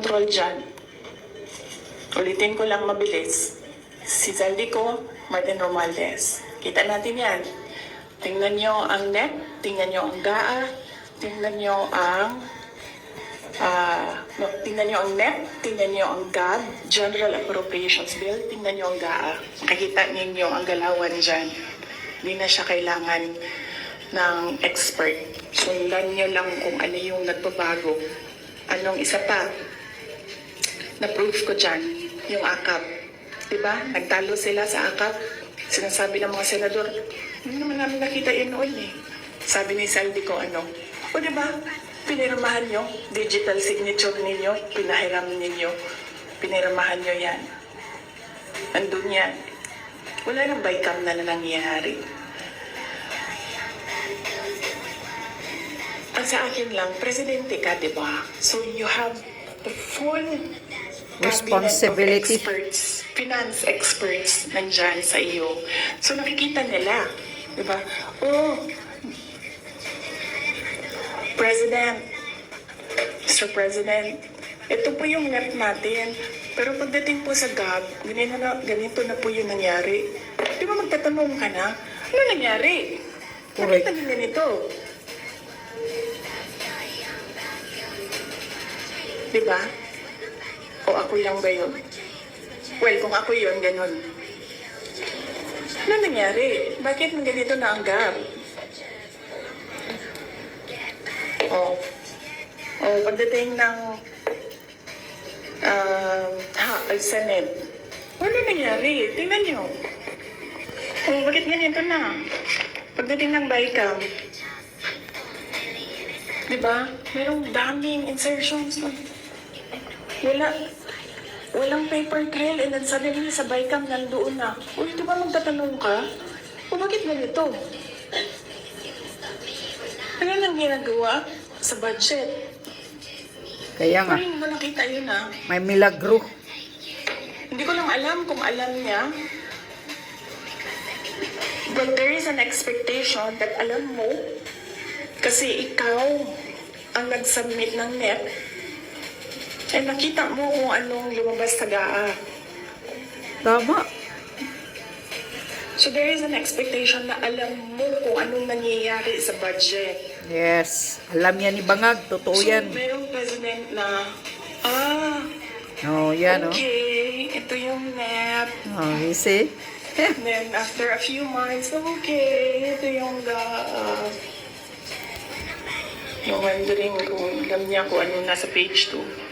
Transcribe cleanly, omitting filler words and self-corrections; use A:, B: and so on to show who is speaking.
A: control dyan. Ulitin ko lang mabilis. Si Zaldico, Martin Romualdez. Kita natin yan. Tingnan nyo ang NEP, tingnan nyo ang GAA, tingnan nyo ang tingnan nyo ang NEP, tingnan nyo ang GAB, General Appropriations Bill, tingnan nyo ang GAA. Makikita ninyo ang galawan dyan. Hindi na siya kailangan ng expert. Sundan nyo lang kung ano yung nagbabago. Anong isa pa? Na-proof ko dyan, yung AKAP. Diba? Nagtalo sila sa AKAP. Sinasabi ng mga senador, hindi naman namin nakita yun noon eh. Sabi ni Saldi ko, o diba? Pinirmahan nyo, digital signature ninyo, pinahiram ninyo, pinirmahan nyo yan. Andun yan. Wala nang bycam na nangyayari. Ang sa akin lang, presidente ka, di ba? So you have the full
B: responsibility.
A: Experts, finance experts nandyan sa iyo. So nakikita nila, di ba? Oh, President, Mr. President, ito po yung net natin. Pero pagdating po sa GAB, ganito na po yung nangyari. Di ba magtatanong ka na, ano nangyari? Bakit naging ganito? Di ba? O ako lang ba yun? Well, kung ako yun, ganun. Ano nangyari? Bakit ganito na ang GAB? Pagdating ng Senate, ano nangyari? Tingnan nyo. Bakit ganito na? Pagdating ng BICAM, di ba? Merong daming insertions. Walang paper trail and then suddenly sa BICAM nandoon na. Uy, di ba magtatanong ka? Bakit ganito? Ano nang ginagawa sa budget?
B: Kaya nga.
A: Parang mo nakita yun
B: May milagro.
A: Hindi ko lang alam kung alam niya. But there is an expectation that alam mo, kasi ikaw ang nag-submit ng NEP, ay nakita mo kung anong lumabas sa GAA.
B: Tama.
A: So there is an expectation na alam mo kung anong nangyayari sa budget.
B: Yes. Alam yan ni Bangag. Totoo yan.
A: So merong president na,
B: Yan
A: okay, ito yung NEP.
B: You see?
A: And then after a few months, okay, ito yung GAA. Yung wondering kung alam niya kung ano nasa page 2.